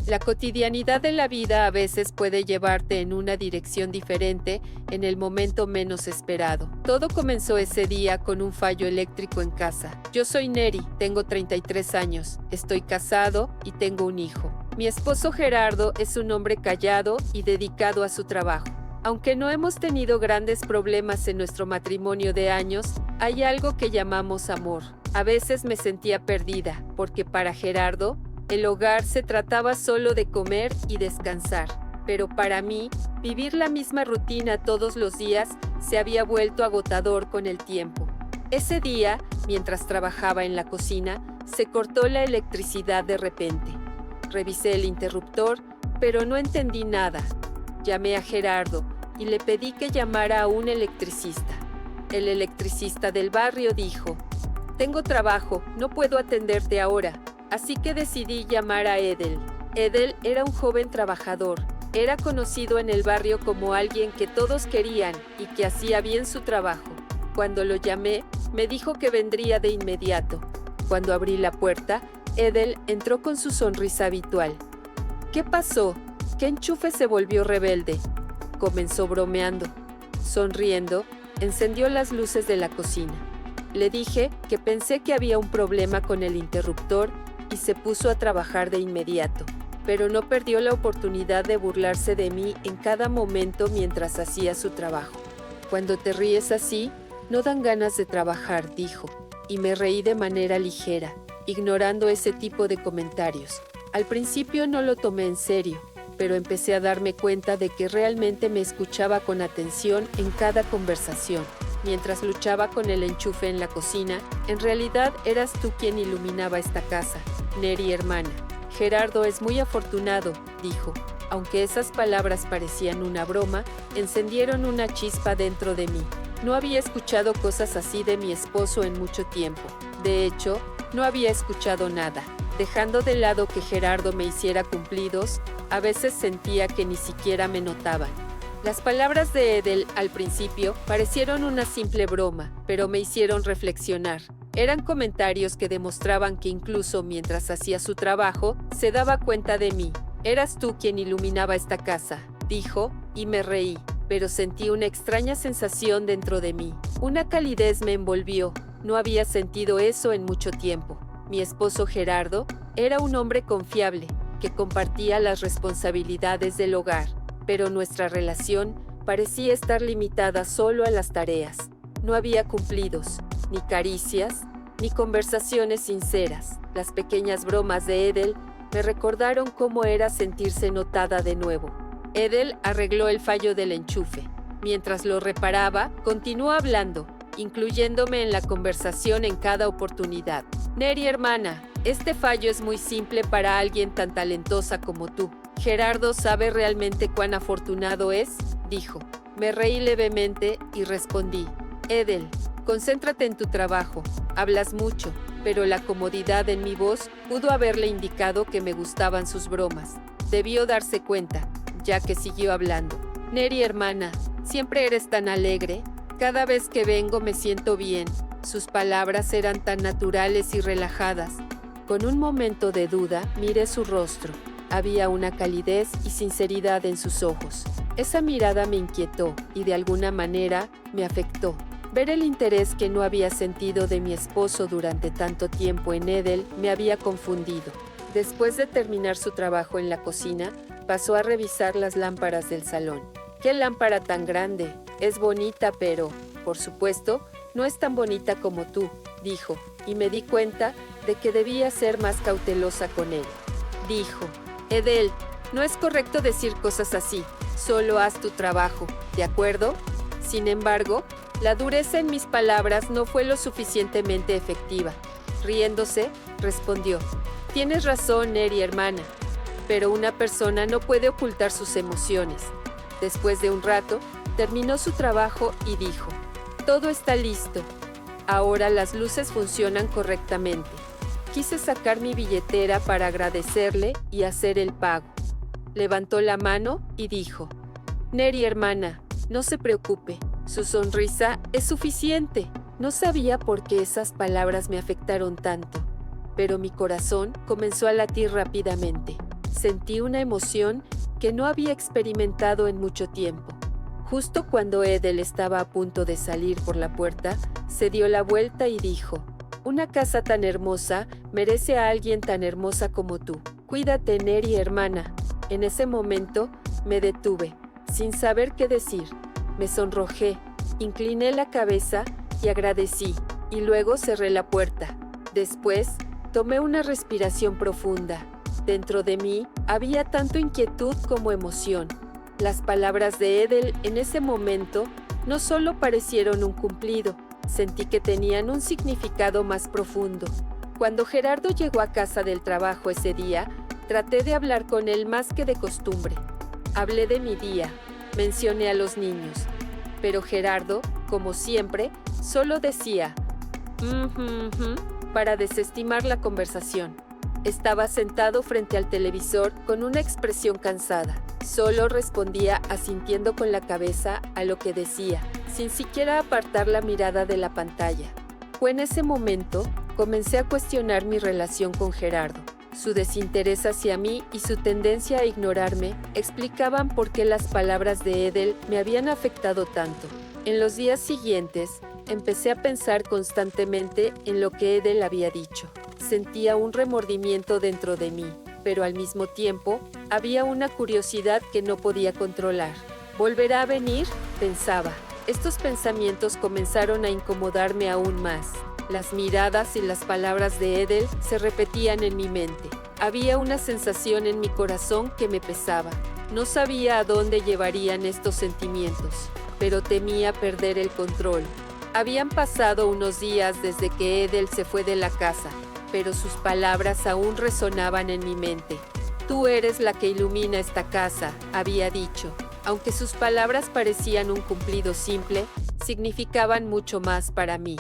La cotidianidad de la vida a veces puede llevarte en una dirección diferente en el momento menos esperado. Todo comenzó ese día con un fallo eléctrico en casa. Yo soy Neri, tengo 33 años, estoy casado y tengo un hijo. Mi esposo Gerardo es un hombre callado y dedicado a su trabajo. Aunque no hemos tenido grandes problemas en nuestro matrimonio de años, hay algo que llamamos amor. A veces me sentía perdida, porque para Gerardo, el hogar se trataba solo de comer y descansar, pero para mí, vivir la misma rutina todos los días se había vuelto agotador con el tiempo. Ese día, mientras trabajaba en la cocina, se cortó la electricidad de repente. Revisé el interruptor, pero no entendí nada. Llamé a Gerardo y le pedí que llamara a un electricista. El electricista del barrio dijo: «Tengo trabajo, no puedo atenderte ahora». Así que decidí llamar a Edel. Edel era un joven trabajador. Era conocido en el barrio como alguien que todos querían y que hacía bien su trabajo. Cuando lo llamé, me dijo que vendría de inmediato. Cuando abrí la puerta, Edel entró con su sonrisa habitual. «¿Qué pasó? ¿Qué enchufe se volvió rebelde?», comenzó bromeando. Sonriendo, encendió las luces de la cocina. Le dije que pensé que había un problema con el interruptor y se puso a trabajar de inmediato, pero no perdió la oportunidad de burlarse de mí en cada momento mientras hacía su trabajo. «Cuando te ríes así, no dan ganas de trabajar», dijo, y me reí de manera ligera, ignorando ese tipo de comentarios. Al principio no lo tomé en serio, pero empecé a darme cuenta de que realmente me escuchaba con atención en cada conversación. Mientras luchaba con el enchufe en la cocina, en realidad eras tú quien iluminaba esta casa, Neri hermana. «Gerardo es muy afortunado», dijo. Aunque esas palabras parecían una broma, encendieron una chispa dentro de mí. No había escuchado cosas así de mi esposo en mucho tiempo. De hecho, no había escuchado nada. Dejando de lado que Gerardo me hiciera cumplidos, a veces sentía que ni siquiera me notaban. Las palabras de Edel al principio parecieron una simple broma, pero me hicieron reflexionar. Eran comentarios que demostraban que incluso mientras hacía su trabajo, se daba cuenta de mí. «Eras tú quien iluminaba esta casa», dijo, y me reí, pero sentí una extraña sensación dentro de mí. Una calidez me envolvió. No había sentido eso en mucho tiempo. Mi esposo Gerardo era un hombre confiable, que compartía las responsabilidades del hogar. Pero nuestra relación parecía estar limitada solo a las tareas. No había cumplidos, ni caricias, ni conversaciones sinceras. Las pequeñas bromas de Edel me recordaron cómo era sentirse notada de nuevo. Edel arregló el fallo del enchufe. Mientras lo reparaba, continuó hablando, incluyéndome en la conversación en cada oportunidad. «Neri hermana, este fallo es muy simple para alguien tan talentosa como tú. ¿Gerardo sabe realmente cuán afortunado es?», dijo. Me reí levemente y respondí: «Edel, concéntrate en tu trabajo. Hablas mucho», pero la comodidad en mi voz pudo haberle indicado que me gustaban sus bromas. Debió darse cuenta, ya que siguió hablando. «Neri hermana, siempre eres tan alegre. Cada vez que vengo me siento bien». Sus palabras eran tan naturales y relajadas. Con un momento de duda, miré su rostro. Había una calidez y sinceridad en sus ojos. Esa mirada me inquietó y de alguna manera me afectó. Ver el interés que no había sentido de mi esposo durante tanto tiempo en Edel me había confundido. Después de terminar su trabajo en la cocina, pasó a revisar las lámparas del salón. «¿Qué lámpara tan grande? Es bonita, pero, por supuesto, no es tan bonita como tú», dijo, y me di cuenta de que debía ser más cautelosa con él. Dijo: «Edel, no es correcto decir cosas así, solo haz tu trabajo, ¿de acuerdo?». Sin embargo, la dureza en mis palabras no fue lo suficientemente efectiva. Riéndose, respondió: «Tienes razón, Neri hermana, pero una persona no puede ocultar sus emociones». Después de un rato, terminó su trabajo y dijo: «Todo está listo. Ahora las luces funcionan correctamente». Quise sacar mi billetera para agradecerle y hacer el pago. Levantó la mano y dijo: «Neri hermana, no se preocupe, su sonrisa es suficiente». No sabía por qué esas palabras me afectaron tanto, pero mi corazón comenzó a latir rápidamente. Sentí una emoción que no había experimentado en mucho tiempo. Justo cuando Edel estaba a punto de salir por la puerta, se dio la vuelta y dijo: «Una casa tan hermosa merece a alguien tan hermosa como tú. Cuídate, Neri, hermana». En ese momento, me detuve, sin saber qué decir. Me sonrojé, incliné la cabeza y agradecí, y luego cerré la puerta. Después, tomé una respiración profunda. Dentro de mí había tanto inquietud como emoción. Las palabras de Edel en ese momento no solo parecieron un cumplido, sentí que tenían un significado más profundo. Cuando Gerardo llegó a casa del trabajo ese día, traté de hablar con él más que de costumbre. Hablé de mi día, mencioné a los niños, pero Gerardo, como siempre, solo decía para desestimar la conversación. Estaba sentado frente al televisor con una expresión cansada. Solo respondía asintiendo con la cabeza a lo que decía, sin siquiera apartar la mirada de la pantalla. Fue en ese momento comencé a cuestionar mi relación con Gerardo. Su desinterés hacia mí y su tendencia a ignorarme explicaban por qué las palabras de Edel me habían afectado tanto. En los días siguientes, empecé a pensar constantemente en lo que Edel había dicho. Sentía un remordimiento dentro de mí, pero al mismo tiempo había una curiosidad que no podía controlar. ¿Volverá a venir?, pensaba. Estos pensamientos comenzaron a incomodarme aún más. Las miradas y las palabras de Edel se repetían en mi mente. Había una sensación en mi corazón que me pesaba. No sabía a dónde llevarían estos sentimientos, pero temía perder el control. Habían pasado unos días desde que Edel se fue de la casa, pero sus palabras aún resonaban en mi mente. «Tú eres la que ilumina esta casa», había dicho. Aunque sus palabras parecían un cumplido simple, significaban mucho más para mí.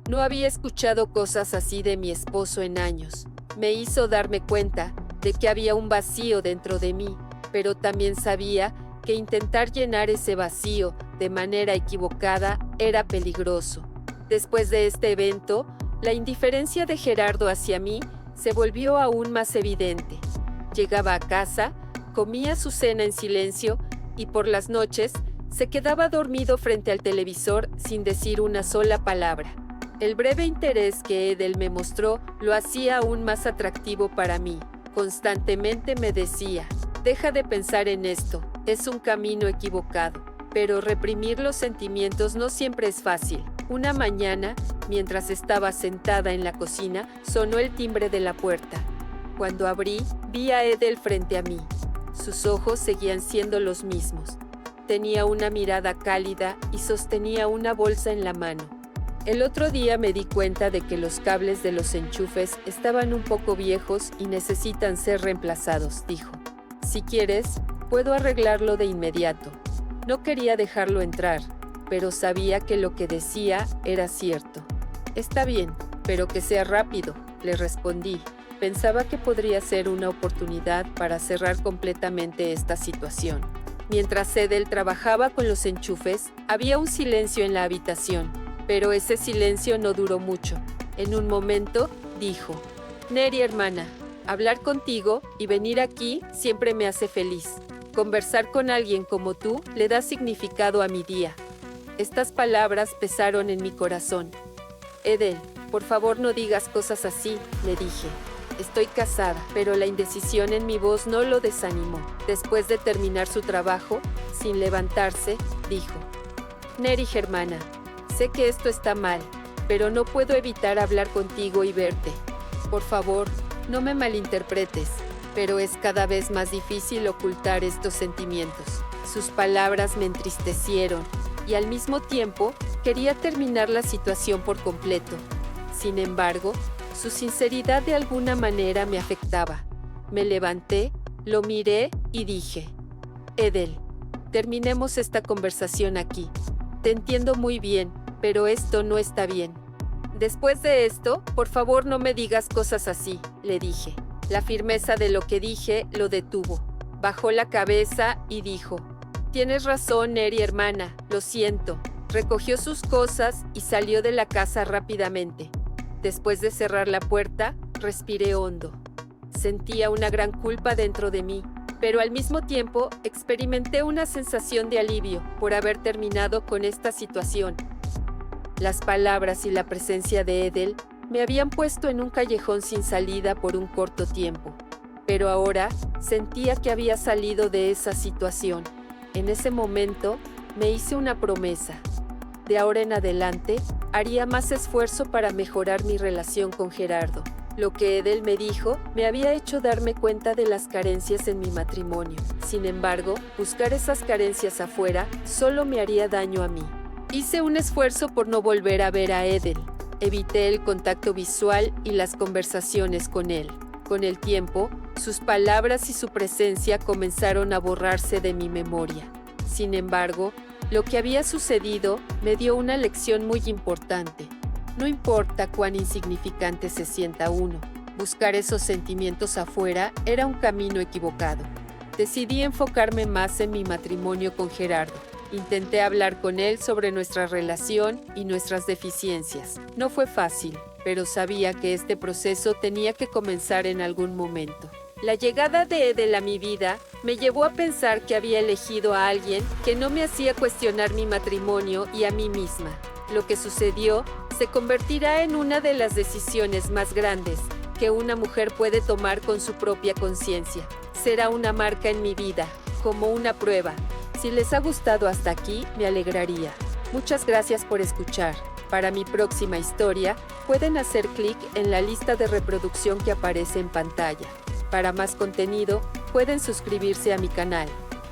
No había escuchado cosas así de mi esposo en años. Me hizo darme cuenta de que había un vacío dentro de mí, pero también sabía que intentar llenar ese vacío de manera equivocada era peligroso. Después de este evento, la indiferencia de Gerardo hacia mí se volvió aún más evidente. Llegaba a casa, comía su cena en silencio y por las noches se quedaba dormido frente al televisor sin decir una sola palabra. El breve interés que Edel me mostró lo hacía aún más atractivo para mí. Constantemente me decía: «Deja de pensar en esto, es un camino equivocado». Pero reprimir los sentimientos no siempre es fácil. Una mañana, mientras estaba sentada en la cocina, sonó el timbre de la puerta. Cuando abrí, vi a Edel frente a mí. Sus ojos seguían siendo los mismos. Tenía una mirada cálida y sostenía una bolsa en la mano. El otro día me di cuenta de que los cables de los enchufes estaban un poco viejos y necesitan ser reemplazados, dijo. «Si quieres, puedo arreglarlo de inmediato». No quería dejarlo entrar, pero sabía que lo que decía era cierto. «Está bien, pero que sea rápido», le respondí. Pensaba que podría ser una oportunidad para cerrar completamente esta situación. Mientras Edel trabajaba con los enchufes, había un silencio en la habitación, pero ese silencio no duró mucho. En un momento, dijo: «Neri, hermana, hablar contigo y venir aquí siempre me hace feliz. Conversar con alguien como tú le da significado a mi día». Estas palabras pesaron en mi corazón. «Edel, por favor no digas cosas así», le dije. «Estoy casada», pero la indecisión en mi voz no lo desanimó. Después de terminar su trabajo, sin levantarse, dijo: «Neri, hermana, sé que esto está mal, pero no puedo evitar hablar contigo y verte. Por favor, no me malinterpretes, pero es cada vez más difícil ocultar estos sentimientos». Sus palabras me entristecieron y al mismo tiempo quería terminar la situación por completo. Sin embargo, su sinceridad de alguna manera me afectaba. Me levanté, lo miré y dije: «Edel, terminemos esta conversación aquí. Te entiendo muy bien, pero esto no está bien. Después de esto, por favor no me digas cosas así», le dije. La firmeza de lo que dije lo detuvo. Bajó la cabeza y dijo: «Tienes razón, Neri, hermana, lo siento». Recogió sus cosas y salió de la casa rápidamente. Después de cerrar la puerta, respiré hondo. Sentía una gran culpa dentro de mí, pero al mismo tiempo experimenté una sensación de alivio por haber terminado con esta situación. Las palabras y la presencia de Edel me habían puesto en un callejón sin salida por un corto tiempo, pero ahora sentía que había salido de esa situación. En ese momento me hice una promesa. De ahora en adelante, haría más esfuerzo para mejorar mi relación con Gerardo. Lo que Edel me dijo me había hecho darme cuenta de las carencias en mi matrimonio. Sin embargo, buscar esas carencias afuera solo me haría daño a mí. Hice un esfuerzo por no volver a ver a Edel. Evité el contacto visual y las conversaciones con él. Con el tiempo, sus palabras y su presencia comenzaron a borrarse de mi memoria. Sin embargo, lo que había sucedido me dio una lección muy importante. No importa cuán insignificante se sienta uno, buscar esos sentimientos afuera era un camino equivocado. Decidí enfocarme más en mi matrimonio con Gerardo. Intenté hablar con él sobre nuestra relación y nuestras deficiencias. No fue fácil, pero sabía que este proceso tenía que comenzar en algún momento. La llegada de Edel a mi vida me llevó a pensar que había elegido a alguien que no me hacía cuestionar mi matrimonio y a mí misma. Lo que sucedió se convertirá en una de las decisiones más grandes que una mujer puede tomar con su propia conciencia. Será una marca en mi vida, como una prueba. Si les ha gustado hasta aquí, me alegraría. Muchas gracias por escuchar. Para mi próxima historia, pueden hacer clic en la lista de reproducción que aparece en pantalla. Para más contenido, pueden suscribirse a mi canal.